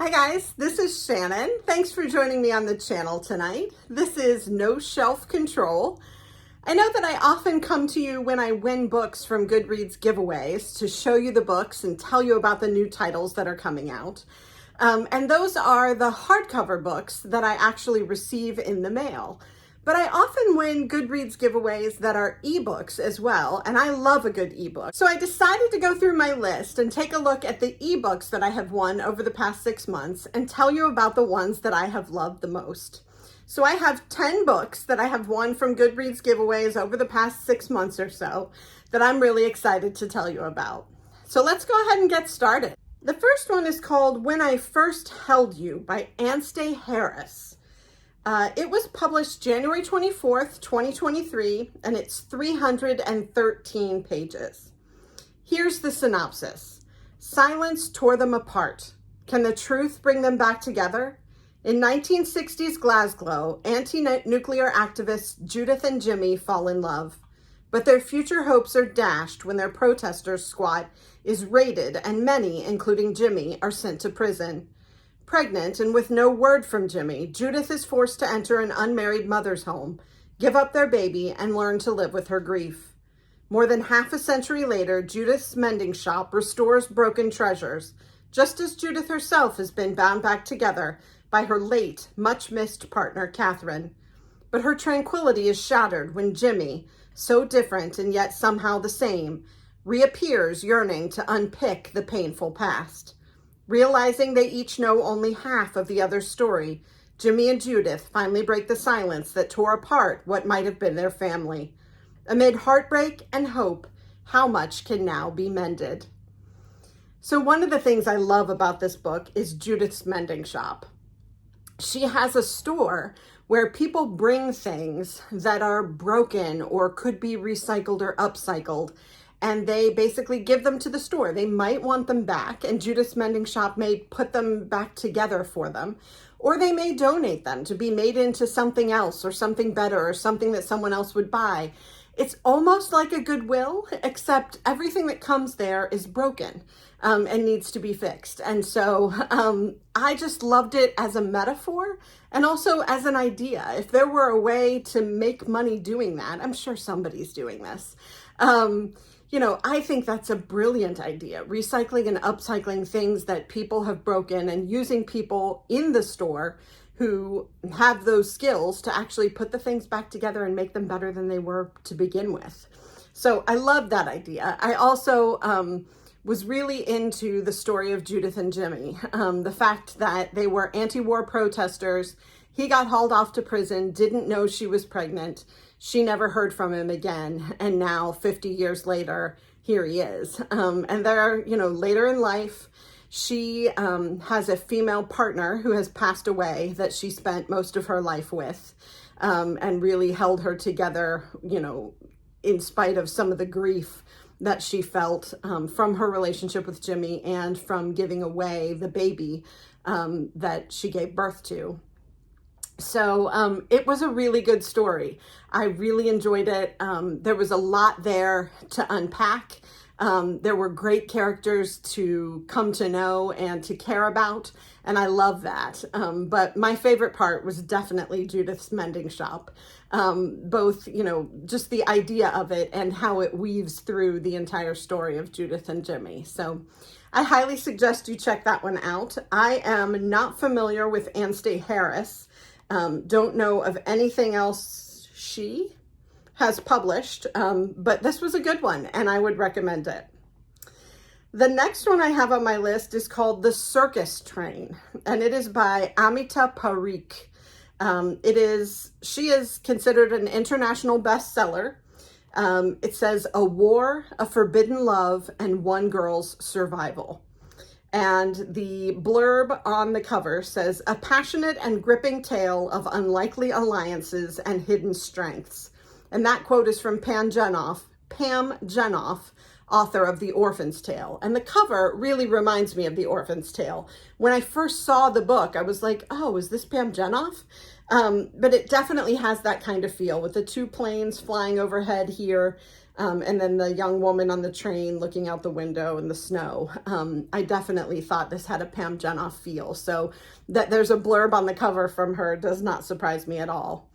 Hi guys, this is Shannon. Thanks for joining me on the channel tonight. This is No Shelf Control. I know that I often come to you when I win books from Goodreads giveaways to show you the books and tell you about the new titles that are coming out. And those are the hardcover books that I actually receive in the mail. But I often win Goodreads giveaways that are ebooks as well, and I love a good ebook. So I decided to go through my list and take a look at the ebooks that I have won over the past 6 months and tell you about the ones that I have loved the most. So I have 10 books that I have won from Goodreads giveaways over the past 6 months or so that I'm really excited to tell you about. So let's go ahead and get started. The first one is called When I First Held You by Anstey Harris. It was published January 24th, 2023, and it's 313 pages. Here's the synopsis. Silence tore them apart. Can the truth bring them back together? In 1960s Glasgow, anti-nuclear activists Judith and Jimmy fall in love. But their future hopes are dashed when their protesters' squad is raided and many, including Jimmy, are sent to prison. Pregnant and with no word from Jimmy, Judith is forced to enter an unmarried mother's home, give up their baby, and learn to live with her grief. More than half a century later, Judith's mending shop restores broken treasures, just as Judith herself has been bound back together by her late, much-missed partner, Catherine. But her tranquility is shattered when Jimmy, so different and yet somehow the same, reappears yearning to unpick the painful past. Realizing they each know only half of the other's story, Jimmy and Judith finally break the silence that tore apart what might have been their family. Amid heartbreak and hope, how much can now be mended? So one of the things I love about this book is Judith's mending shop. She has a store where people bring things that are broken or could be recycled or upcycled, and they basically give them to the store. They might want them back, and Judith's Mending Shop may put them back together for them, or they may donate them to be made into something else or something better or something that someone else would buy. It's almost like a Goodwill, except everything that comes there is broken and needs to be fixed. And so I just loved it as a metaphor and also as an idea. If there were a way to make money doing that, I'm sure somebody's doing this. I think that's a brilliant idea, recycling and upcycling things that people have broken and using people in the store who have those skills to actually put the things back together and make them better than they were to begin with. So I love that idea. I also was really into the story of Judith and Jimmy, the fact that they were anti-war protesters. He got hauled off to prison, didn't know she was pregnant. She never heard from him again. And now 50 years later, here he is. And they're, later in life, she has a female partner who has passed away that she spent most of her life with, and really held her together, in spite of some of the grief that she felt from her relationship with Jimmy and from giving away the baby that she gave birth to. So it was a really good story. I really enjoyed it. There was a lot there to unpack. There were great characters to come to know and to care about, and I love that. But my favorite part was definitely Judith's Mending Shop. Both, just the idea of it and how it weaves through the entire story of Judith and Jimmy. So I highly suggest you check that one out. I am not familiar with Anstey Harris. Don't know of anything else she has published, but this was a good one and I would recommend it. The next one I have on my list is called The Circus Train, and it is by Amita Parikh. She is considered an international bestseller. It says A War, a Forbidden Love, and One Girl's Survival. And the blurb on the cover says, a passionate and gripping tale of unlikely alliances and hidden strengths. And that quote is from Pam Jenoff, author of The Orphan's Tale. And the cover really reminds me of The Orphan's Tale. When I first saw the book, I was like, oh, is this Pam Jenoff? But it definitely has that kind of feel with the two planes flying overhead here. And then the young woman on the train looking out the window in the snow. I definitely thought this had a Pam Jenoff feel. So that there's a blurb on the cover from her does not surprise me at all.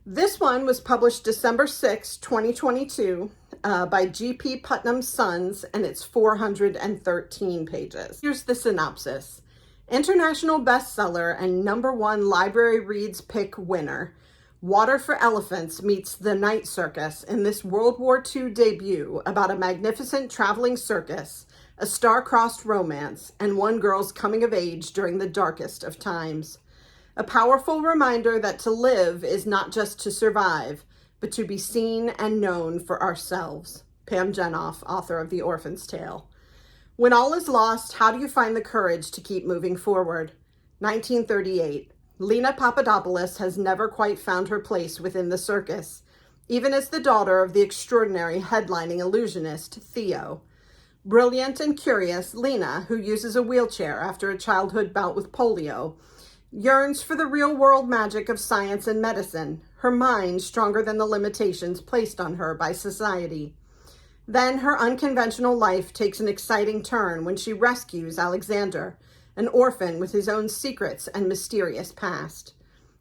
This one was published December 6, 2022 by G.P. Putnam's Sons, and it's 413 pages. Here's the synopsis. International bestseller and #1 Library Reads Pick winner. Water for Elephants meets The Night Circus in this World War II debut about a magnificent traveling circus, a star-crossed romance, and one girl's coming of age during the darkest of times. A powerful reminder that to live is not just to survive, but to be seen and known for ourselves. Pam Jenoff, author of The Orphan's Tale. When all is lost, how do you find the courage to keep moving forward? 1938. Lena Papadopoulos has never quite found her place within the circus, even as the daughter of the extraordinary headlining illusionist Theo. Brilliant and curious, Lena, who uses a wheelchair after a childhood bout with polio, yearns for the real-world magic of science and medicine, her mind stronger than the limitations placed on her by society. Then her unconventional life takes an exciting turn when she rescues Alexander, an orphan with his own secrets and mysterious past.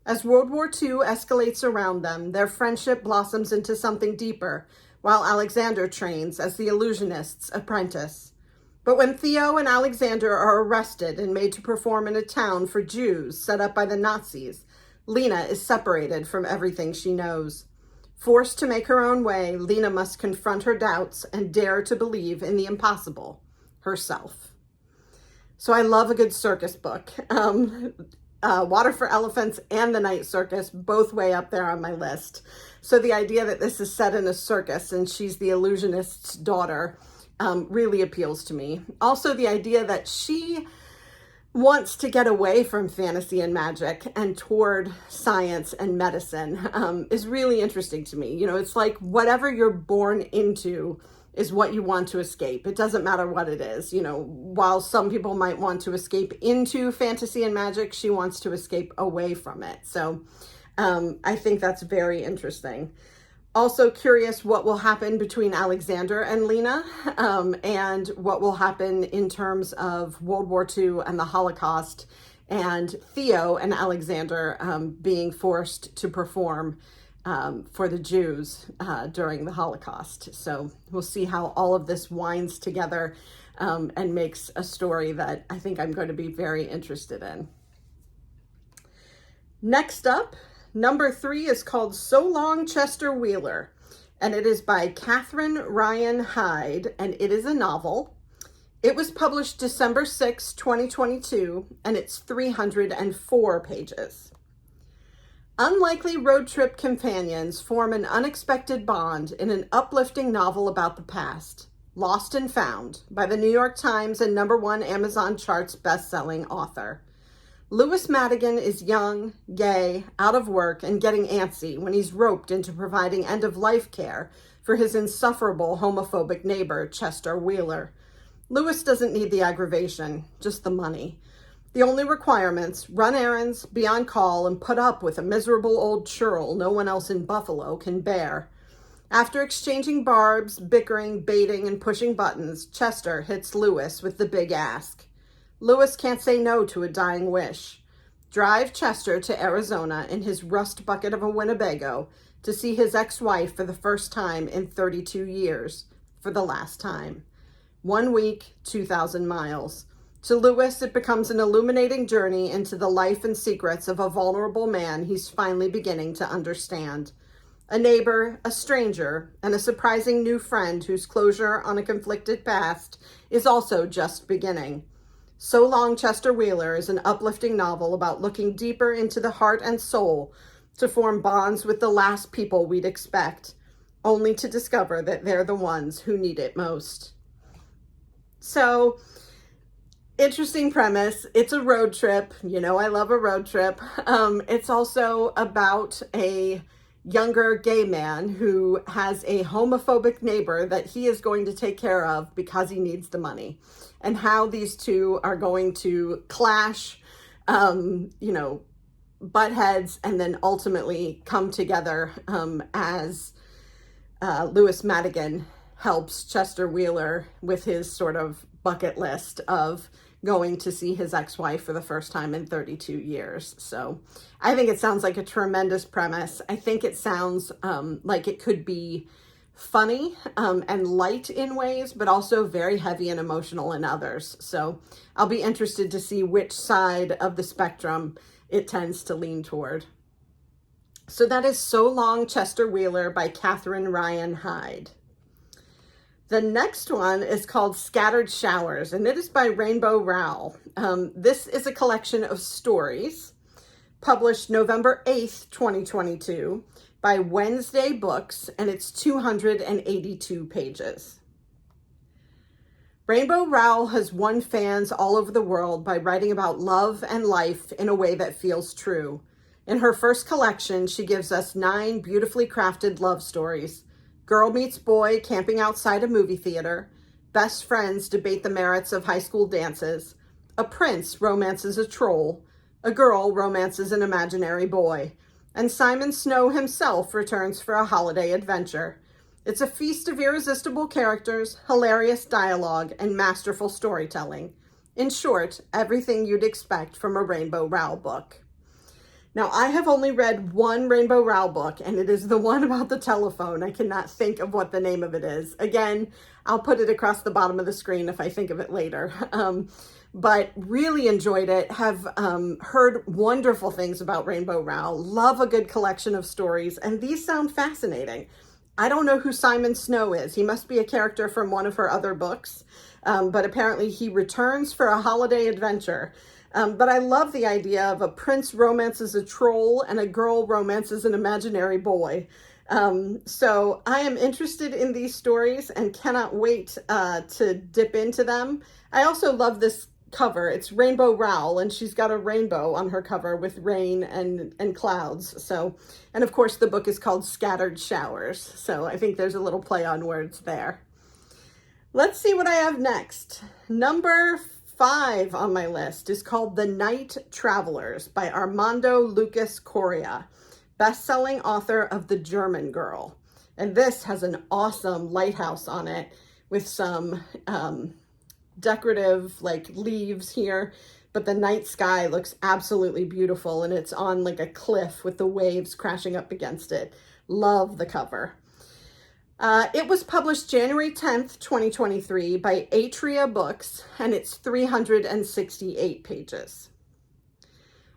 As World War II escalates around them, their friendship blossoms into something deeper, while Alexander trains as the illusionist's apprentice. But when Theo and Alexander are arrested and made to perform in a town for Jews set up by the Nazis, Lena is separated from everything she knows. Forced to make her own way, Lena must confront her doubts and dare to believe in the impossible, herself. So I love a good circus book. Water for Elephants and The Night Circus, both way up there on my list. So the idea that this is set in a circus and she's the illusionist's daughter really appeals to me. Also, the idea that she wants to get away from fantasy and magic and toward science and medicine is really interesting to me. You know, it's like whatever you're born into is what you want to escape. It doesn't matter what it is. You know, while some people might want to escape into fantasy and magic, she wants to escape away from it. So I think that's very interesting. Also curious what will happen between Alexander and Lena, and what will happen in terms of World War II and the Holocaust, and Theo and Alexander being forced to perform for the Jews during the Holocaust. So we'll see how all of this winds together and makes a story that I think I'm going to be very interested in. Next up, #3 is called So Long, Chester Wheeler, and it is by Catherine Ryan Hyde, and it is a novel. It was published December 6, 2022, and it's 304 pages. Unlikely road trip companions form an unexpected bond in an uplifting novel about the past, Lost and Found, by the New York Times and #1 Amazon charts best-selling author. Lewis Madigan is young, gay, out of work, and getting antsy when he's roped into providing end-of-life care for his insufferable homophobic neighbor, Chester Wheeler. Lewis doesn't need the aggravation, just the money. The only requirements: run errands, be on call, and put up with a miserable old churl no one else in Buffalo can bear. After exchanging barbs, bickering, baiting, and pushing buttons, Chester hits Lewis with the big ask. Lewis can't say no to a dying wish. Drive Chester to Arizona in his rust bucket of a Winnebago to see his ex-wife for the first time in 32 years, for the last time. 1 week, 2,000 miles. To Lewis, it becomes an illuminating journey into the life and secrets of a vulnerable man he's finally beginning to understand. A neighbor, a stranger, and a surprising new friend whose closure on a conflicted past is also just beginning. So Long, Chester Wheeler is an uplifting novel about looking deeper into the heart and soul to form bonds with the last people we'd expect, only to discover that they're the ones who need it most. So, interesting premise. It's a road trip. You know, I love a road trip. It's also about a younger gay man who has a homophobic neighbor that he is going to take care of because he needs the money, and how these two are going to clash, butt heads, and then ultimately come together as Louis Madigan helps Chester Wheeler with his sort of bucket list of going to see his ex-wife for the first time in 32 years. So I think it sounds like a tremendous premise. I think it sounds like it could be funny and light in ways, but also very heavy and emotional in others. So I'll be interested to see which side of the spectrum it tends to lean toward. So that is So Long, Chester Wheeler by Catherine Ryan Hyde. The next one is called Scattered Showers, and it is by Rainbow Rowell. This is a collection of stories published November 8th, 2022 by Wednesday Books, and it's 282 pages. Rainbow Rowell has won fans all over the world by writing about love and life in a way that feels true. In her first collection, she gives us 9 beautifully crafted love stories. Girl meets boy camping outside a movie theater. Best friends debate the merits of high school dances. A prince romances a troll. A girl romances an imaginary boy. And Simon Snow himself returns for a holiday adventure. It's a feast of irresistible characters, hilarious dialogue, and masterful storytelling. In short, everything you'd expect from a Rainbow Rowell book. Now, I have only read one Rainbow Rowell book, and it is the one about the telephone. I cannot think of what the name of it is. Again, I'll put it across the bottom of the screen if I think of it later. But really enjoyed it, have heard wonderful things about Rainbow Rowell, love a good collection of stories, and these sound fascinating. I don't know who Simon Snow is. He must be a character from one of her other books, but apparently he returns for a holiday adventure. But I love the idea of a prince romances a troll and a girl romances an imaginary boy. So I am interested in these stories and cannot wait to dip into them. I also love this cover. It's Rainbow Rowell, and she's got a rainbow on her cover with rain and clouds. So, and of course the book is called Scattered Showers. So I think there's a little play on words there. Let's see what I have next. Number 5 on my list is called The Night Travelers by Armando Lucas Coria, best-selling author of The German Girl. And this has an awesome lighthouse on it with some decorative like leaves here, but the night sky looks absolutely beautiful, and it's on like a cliff with the waves crashing up against it. Love the cover. It was published January 10th, 2023 by Atria Books, and it's 368 pages.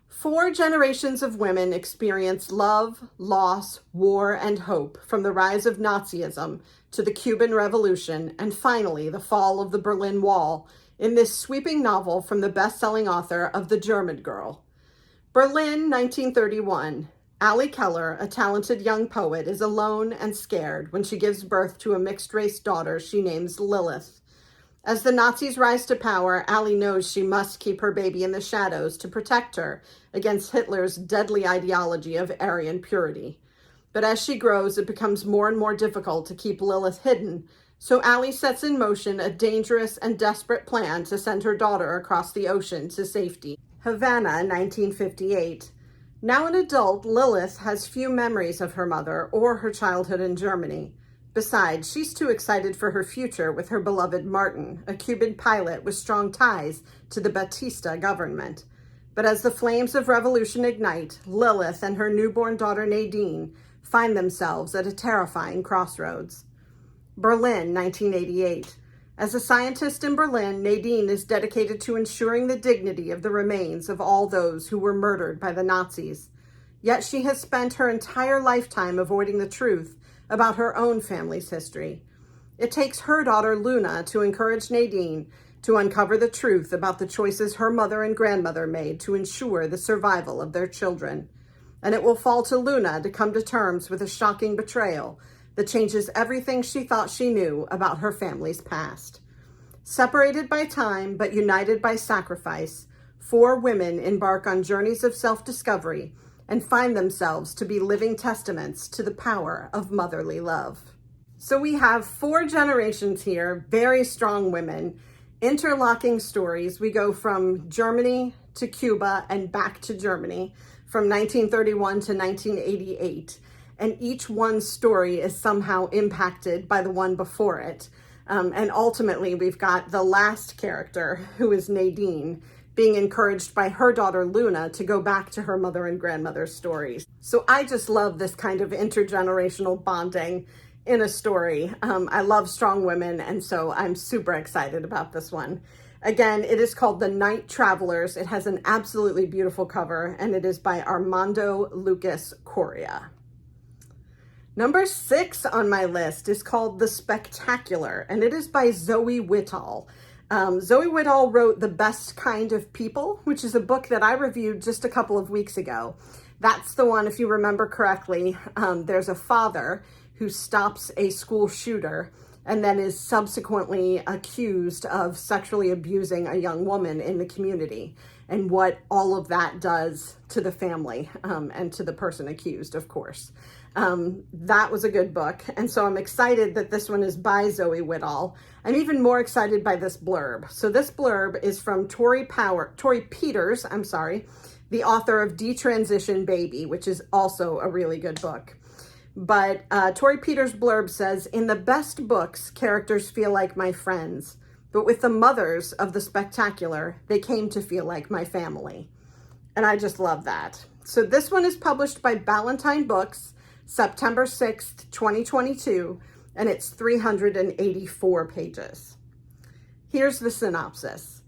4 generations of women experienced love, loss, war, and hope from the rise of Nazism to the Cuban Revolution and finally the fall of the Berlin Wall in this sweeping novel from the best-selling author of The German Girl. Berlin, 1931. Allie Keller, a talented young poet, is alone and scared when she gives birth to a mixed-race daughter she names Lilith. As the Nazis rise to power, Allie knows she must keep her baby in the shadows to protect her against Hitler's deadly ideology of Aryan purity. But as she grows, it becomes more and more difficult to keep Lilith hidden, so Allie sets in motion a dangerous and desperate plan to send her daughter across the ocean to safety. Havana, 1958. Now an adult, Lilith has few memories of her mother or her childhood in Germany. Besides, she's too excited for her future with her beloved Martin, a Cuban pilot with strong ties to the Batista government. But as the flames of revolution ignite, Lilith and her newborn daughter Nadine find themselves at a terrifying crossroads. Berlin, 1988. As a scientist in Berlin, Nadine is dedicated to ensuring the dignity of the remains of all those who were murdered by the Nazis. Yet she has spent her entire lifetime avoiding the truth about her own family's history. It takes her daughter Luna to encourage Nadine to uncover the truth about the choices her mother and grandmother made to ensure the survival of their children. And it will fall to Luna to come to terms with a shocking betrayal that changes everything she thought she knew about her family's past. Separated by time, but united by sacrifice, 4 women embark on journeys of self-discovery and find themselves to be living testaments to the power of motherly love. So we have 4 generations here, very strong women, interlocking stories. We go from Germany to Cuba and back to Germany from 1931 to 1988. and each one's story is somehow impacted by the one before it. And ultimately, we've got the last character, who is Nadine, being encouraged by her daughter Luna to go back to her mother and grandmother's stories. So I just love this kind of intergenerational bonding in a story. I love strong women, and so I'm super excited about this one. Again, it is called The Night Travelers. It has an absolutely beautiful cover, and it is by Armando Lucas Coria. Number 6 on my list is called The Spectacular, and it is by Zoe Whittall. Zoe Whittall wrote The Best Kind of People, which is a book that I reviewed just a couple of weeks ago. That's the one, if you remember correctly, there's a father who stops a school shooter and then is subsequently accused of sexually abusing a young woman in the community, and what all of that does to the family and to the person accused, of course. That was a good book, and so I'm excited that this one is by Zoe Whittall. I'm even more excited by this blurb. So this blurb is from Tori Peters, the author of Detransition Baby, which is also a really good book. But Tori Peters' blurb says, "In the best books, characters feel like my friends, but with the mothers of the spectacular, they came to feel like my family." And I just love that. So this one is published by Ballantine Books, September 6th, 2022, and it's 384 pages. Here's the synopsis.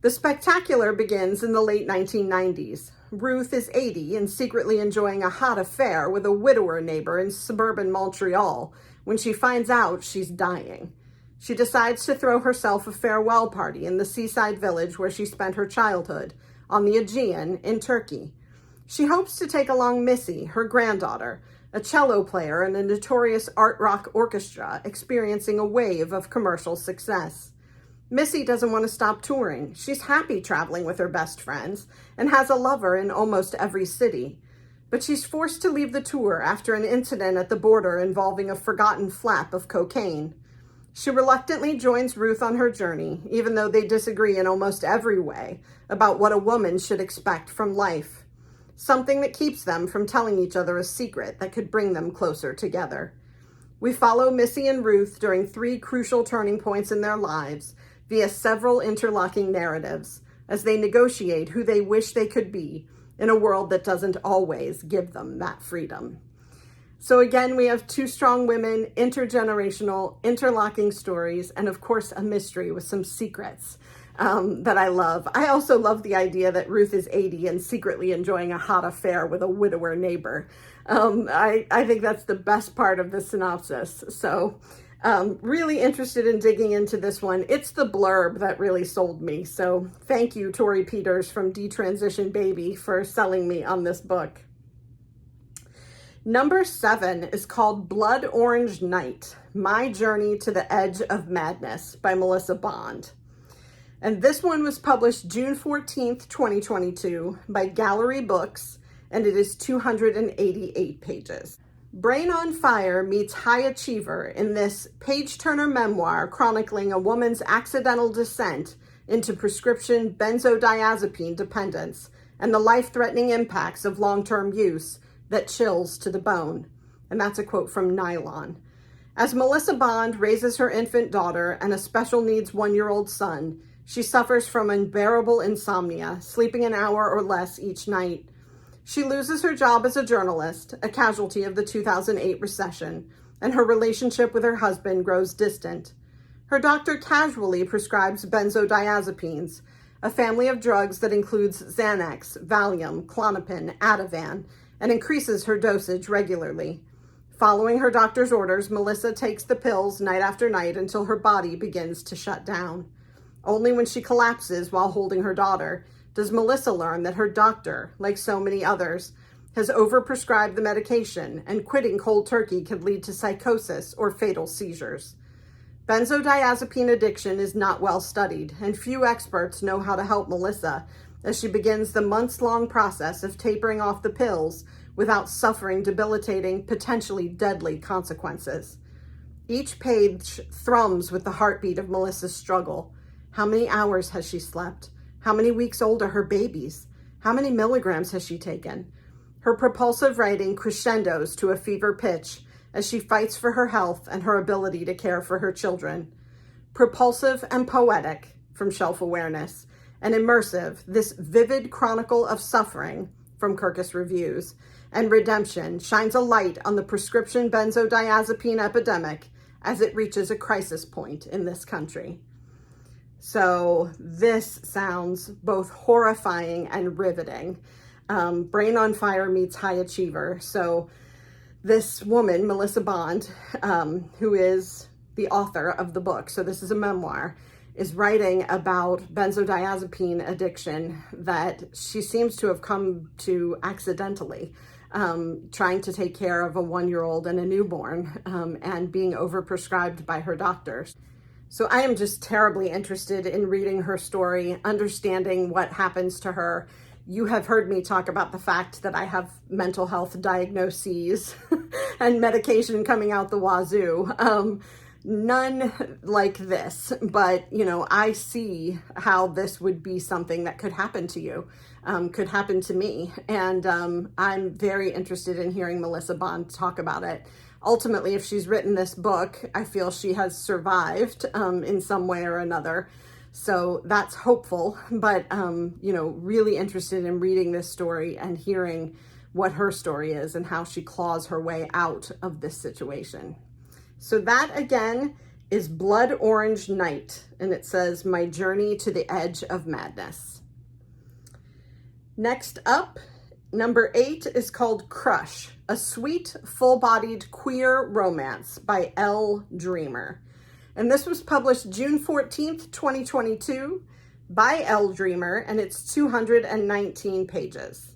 The spectacular begins in the late 1990s. Ruth is 80 and secretly enjoying a hot affair with a widower neighbor in suburban Montreal when she finds out she's dying. She decides to throw herself a farewell party in the seaside village where she spent her childhood, on the Aegean in Turkey. She hopes to take along Missy, her granddaughter, a cello player in a notorious art rock orchestra experiencing a wave of commercial success. Missy doesn't want to stop touring. She's happy traveling with her best friends and has a lover in almost every city. But she's forced to leave the tour after an incident at the border involving a forgotten flap of cocaine. She reluctantly joins Ruth on her journey, even though they disagree in almost every way about what a woman should expect from life. Something that keeps them from telling each other a secret that could bring them closer together. We follow Missy and Ruth during 3 crucial turning points in their lives via several interlocking narratives as they negotiate who they wish they could be in a world that doesn't always give them that freedom. So again, we have 2 strong women, intergenerational, interlocking stories, and of course a mystery with some secrets that I love. I also love the idea that Ruth is 80 and secretly enjoying a hot affair with a widower neighbor. I think that's the best part of the synopsis. So really interested in digging into this one. It's the blurb that really sold me. So thank you, Tori Peters from Detransition Baby, for selling me on this book. Number 7 is called Blood Orange Night, My Journey to the Edge of Madness by Melissa Bond. And this one was published June 14th, 2022 by Gallery Books, and it is 288 pages. Brain on Fire meets High Achiever in this page-turner memoir chronicling a woman's accidental descent into prescription benzodiazepine dependence and the life-threatening impacts of long-term use that chills to the bone. And that's a quote from Nylon. As Melissa Bond raises her infant daughter and a special needs 1-year-old son, she suffers from unbearable insomnia, sleeping an hour or less each night. She loses her job as a journalist, a casualty of the 2008 recession, and her relationship with her husband grows distant. Her doctor casually prescribes benzodiazepines, a family of drugs that includes Xanax, Valium, Klonopin, Ativan, and increases her dosage regularly. Following her doctor's orders, Melissa takes the pills night after night until her body begins to shut down. Only when she collapses while holding her daughter does Melissa learn that her doctor, like so many others, has overprescribed the medication, and quitting cold turkey could lead to psychosis or fatal seizures. Benzodiazepine addiction is not well studied, and few experts know how to help Melissa as she begins the months-long process of tapering off the pills without suffering debilitating, potentially deadly consequences. Each page thrums with the heartbeat of Melissa's struggle. How many hours has she slept? How many weeks old are her babies? How many milligrams has she taken? Her propulsive writing crescendos to a fever pitch as she fights for her health and her ability to care for her children. Propulsive and poetic from Shelf Awareness, and immersive, this vivid chronicle of suffering from Kirkus Reviews and redemption shines a light on the prescription benzodiazepine epidemic as it reaches a crisis point in this country. So this sounds both horrifying and riveting. Brain on Fire meets High Achiever. So this woman, Melissa Bond, who is the author of the book, so this is a memoir, is writing about benzodiazepine addiction that she seems to have come to accidentally, trying to take care of a 1-year-old and a newborn, and being overprescribed by her doctors. So I am just terribly interested in reading her story, understanding what happens to her. You have heard me talk about the fact that I have mental health diagnoses and medication coming out the wazoo. None like this, but I see how this would be something that could happen to you, could happen to me. And I'm very interested in hearing Melissa Bond talk about it. Ultimately, if she's written this book, I feel she has survived in some way or another. So that's hopeful, but, really interested in reading this story and hearing what her story is and how she claws her way out of this situation. So that again is Blood Orange Night, and it says, My Journey to the Edge of Madness. Next up, number 8 is called Crush, a sweet, full-bodied queer romance by L. Dreamer. And this was published June 14th, 2022 by L. Dreamer, and it's 219 pages.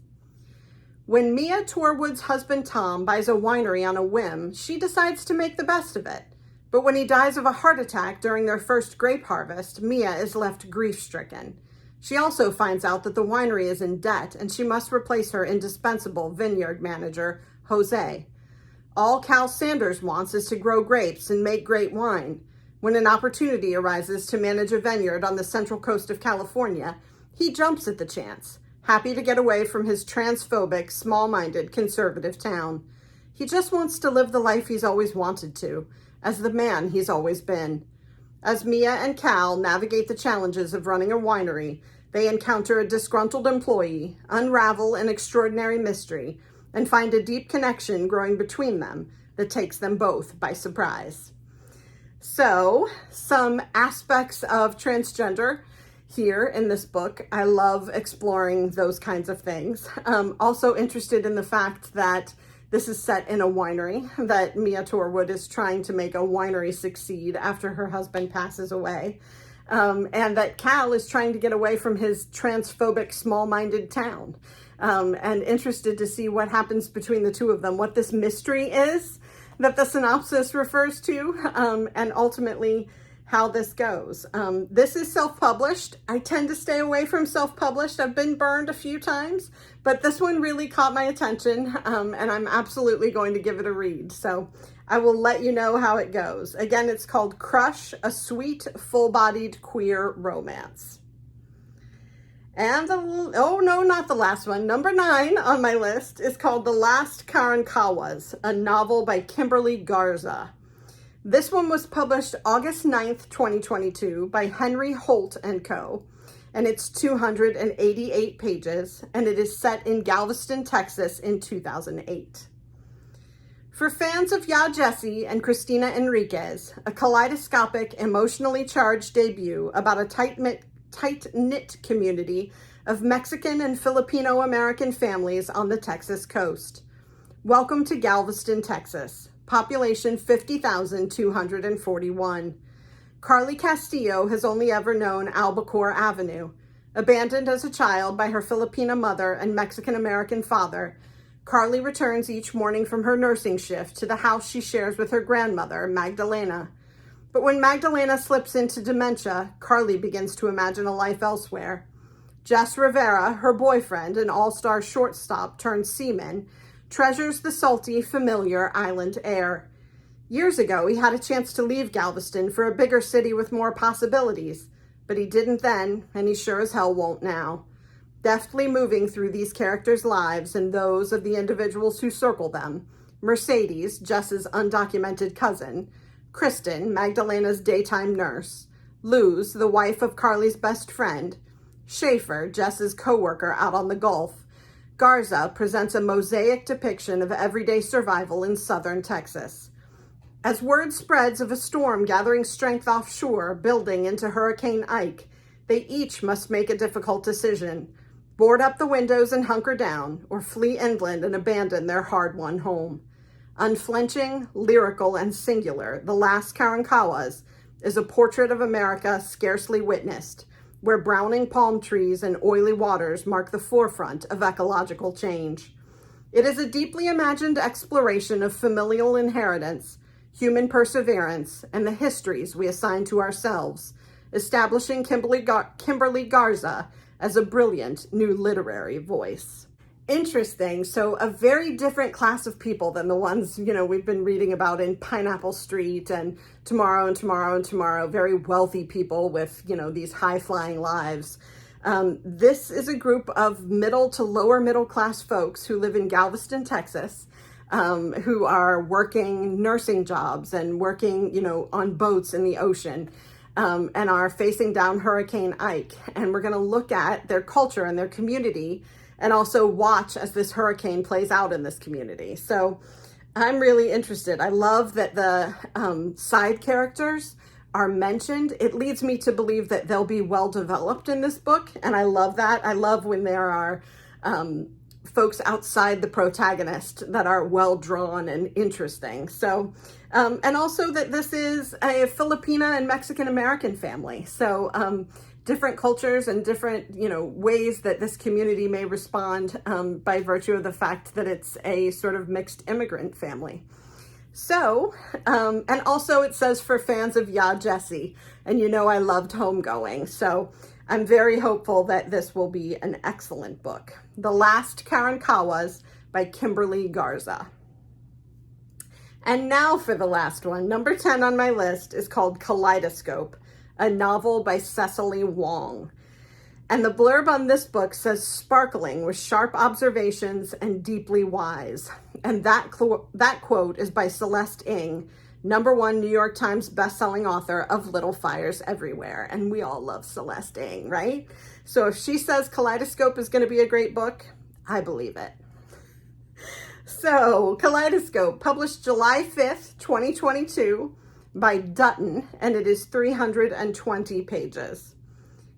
When Mia Torwood's husband Tom buys a winery on a whim, she decides to make the best of it. But when he dies of a heart attack during their first grape harvest, Mia is left grief-stricken. She also finds out that the winery is in debt and she must replace her indispensable vineyard manager, Jose. All Cal Sanders wants is to grow grapes and make great wine. When an opportunity arises to manage a vineyard on the central coast of California, he jumps at the chance, happy to get away from his transphobic, small-minded, conservative town. He just wants to live the life he's always wanted to, as the man he's always been. As Mia and Cal navigate the challenges of running a winery, they encounter a disgruntled employee, unravel an extraordinary mystery, and find a deep connection growing between them that takes them both by surprise. So, some aspects of transgender here in this book. I love exploring those kinds of things. Also interested in the fact that this is set in a winery, that Mia Torwood is trying to make a winery succeed after her husband passes away, and that Cal is trying to get away from his transphobic, small-minded town, and interested to see what happens between the two of them, what this mystery is that the synopsis refers to, and ultimately how this goes. This is self-published. I tend to stay away from self-published. I've been burned a few times, but this one really caught my attention, and I'm absolutely going to give it a read. So I will let you know how it goes. Again, it's called Crush, a sweet, full-bodied queer romance. And, oh no, not the last one. Number 9 on my list is called The Last Karankawas, a novel by Kimberly Garza. This one was published August 9th, 2022 by Henry Holt & Co. And it's 288 pages, and it is set in Galveston, Texas in 2008. For fans of Ya Jessie and Christina Enriquez, a kaleidoscopic, emotionally charged debut about a tight-knit community of Mexican and Filipino-American families on the Texas coast. Welcome to Galveston, Texas. Population 50,241. Carly Castillo has only ever known Albacore Avenue. Abandoned as a child by her Filipina mother and Mexican-American father, Carly returns each morning from her nursing shift to the house she shares with her grandmother, Magdalena. But when Magdalena slips into dementia, Carly begins to imagine a life elsewhere. Jess Rivera, her boyfriend, an all-star shortstop turned seaman, treasures the salty, familiar island air. Years ago, he had a chance to leave Galveston for a bigger city with more possibilities, but he didn't then, and he sure as hell won't now. deftly moving through these characters' lives and those of the individuals who circle them. Mercedes, Jess's undocumented cousin. Kristen, Magdalena's daytime nurse. Luz, the wife of Carly's best friend. Schaefer, Jess's co-worker out on the Gulf. Garza presents a mosaic depiction of everyday survival in southern Texas. As word spreads of a storm gathering strength offshore, building into Hurricane Ike, they each must make a difficult decision: board up the windows and hunker down, or flee inland and abandon their hard-won home. Unflinching, lyrical, and singular, The Last Karankawas is a portrait of America scarcely witnessed, where browning palm trees and oily waters mark the forefront of ecological change. It is a deeply imagined exploration of familial inheritance, human perseverance, and the histories we assign to ourselves, establishing Kimberly Garza as a brilliant new literary voice. Interesting. So a very different class of people than the ones, we've been reading about in Pineapple Street and Tomorrow and Tomorrow and Tomorrow, very wealthy people with, these high-flying lives. This is a group of middle to lower middle class folks who live in Galveston, Texas, who are working nursing jobs and working, on boats in the ocean, and are facing down Hurricane Ike. And we're going to look at their culture and their community and also watch as this hurricane plays out in this community. So I'm really interested. I love that the side characters are mentioned. It leads me to believe that they'll be well developed in this book. And I love that. I love when there are folks outside the protagonist that are well drawn and interesting. So, and also that this is a Filipina and Mexican American family. So, different cultures and different, ways that this community may respond by virtue of the fact that it's a sort of mixed immigrant family. So, and also it says for fans of Ya Jessie, and I loved Homegoing. So I'm very hopeful that this will be an excellent book. The Last Karankawas by Kimberly Garza. And now for the last one. Number 10 on my list is called Kaleidoscope, a novel by Cecily Wong. And the blurb on this book says sparkling with sharp observations and deeply wise. And that quote is by Celeste Ng, #1 New York Times bestselling author of Little Fires Everywhere. And we all love Celeste Ng, right? So if she says Kaleidoscope is going to be a great book, I believe it. So Kaleidoscope, published July 5th, 2022 by Dutton, and it is 320 pages.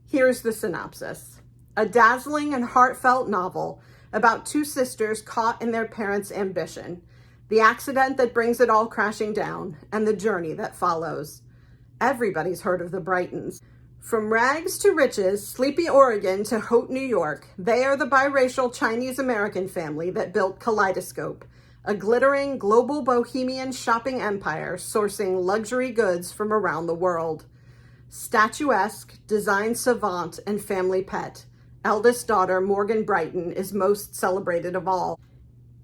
Here's the synopsis. A dazzling and heartfelt novel about two sisters caught in their parents' ambition, the accident that brings it all crashing down, and the journey that follows. Everybody's heard of the Brightons. From rags to riches, sleepy Oregon to Haute, New York, they are the biracial Chinese-American family that built Kaleidoscope, a glittering global bohemian shopping empire sourcing luxury goods from around the world. Statuesque, design savant, and family pet, eldest daughter Morgan Brighton is most celebrated of all.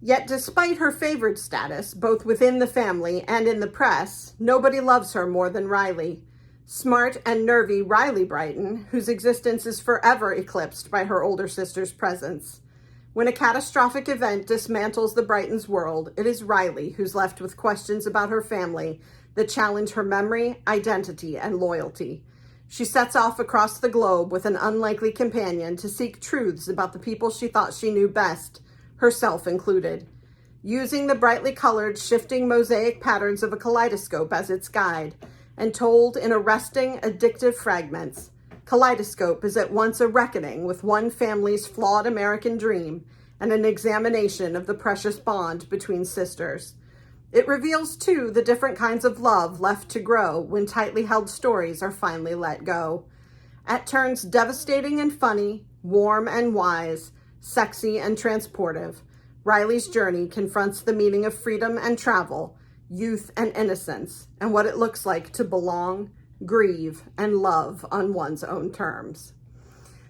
Yet despite her favored status, both within the family and in the press, nobody loves her more than Riley. Smart and nervy Riley Brighton, whose existence is forever eclipsed by her older sister's presence. When a catastrophic event dismantles the Brightons' world, it is Riley who's left with questions about her family that challenge her memory, identity, and loyalty. She sets off across the globe with an unlikely companion to seek truths about the people she thought she knew best, herself included. Using the brightly colored, shifting mosaic patterns of a kaleidoscope as its guide, and told in arresting, addictive fragments, Kaleidoscope is at once a reckoning with one family's flawed American dream and an examination of the precious bond between sisters. It reveals, too, the different kinds of love left to grow when tightly held stories are finally let go. At turns devastating and funny, warm and wise, sexy and transportive, Riley's journey confronts the meaning of freedom and travel, youth and innocence, and what it looks like to belong, grieve, and love on one's own terms.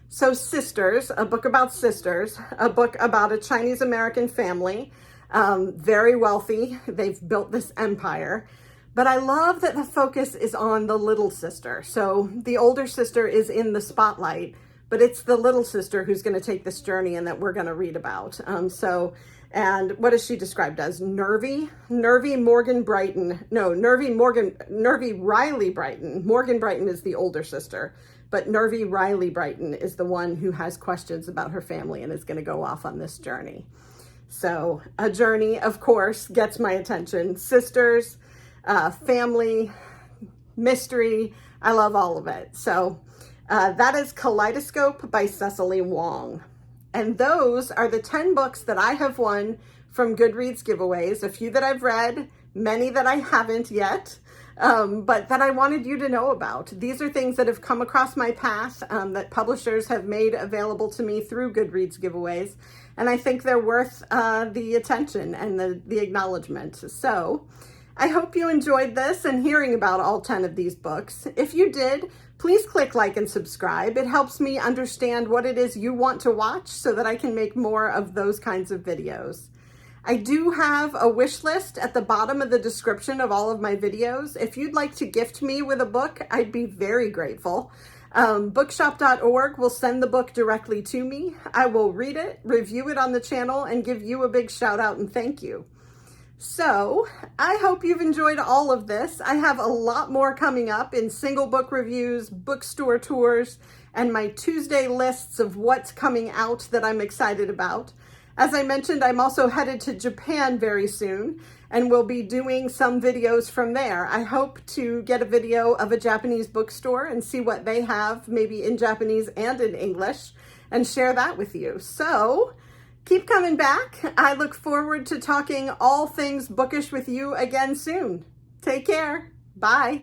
So Sisters, a book about sisters, a book about a Chinese-American family, very wealthy. They've built this empire. But I love that the focus is on the little sister. So the older sister is in the spotlight, but it's the little sister who's going to take this journey and that we're going to read about. And what is she described as? Nervy Riley Brighton. Morgan Brighton is the older sister, but Nervy Riley Brighton is the one who has questions about her family and is going to go off on this journey. So a journey, of course, gets my attention. Sisters, family, mystery. I love all of it. So that is Kaleidoscope by Cecily Wong. And those are the 10 books that I have won from Goodreads giveaways, a few that I've read, many that I haven't yet, but that I wanted you to know about. These are things that have come across my path that publishers have made available to me through Goodreads giveaways, and I think they're worth the attention and the acknowledgement. So I hope you enjoyed this and hearing about all 10 of these books. If you did, please click like and subscribe. It helps me understand what it is you want to watch so that I can make more of those kinds of videos. I do have a wish list at the bottom of the description of all of my videos. If you'd like to gift me with a book, I'd be very grateful. Bookshop.org will send the book directly to me. I will read it, review it on the channel, and give you a big shout out and thank you. So I hope you've enjoyed all of this. I have a lot more coming up in single book reviews, bookstore tours, and my Tuesday lists of what's coming out that I'm excited about. As I mentioned, I'm also headed to Japan very soon and will be doing some videos from there. I hope to get a video of a Japanese bookstore and see what they have, maybe in Japanese and in English, and share that with you. So keep coming back. I look forward to talking all things bookish with you again soon. Take care. Bye.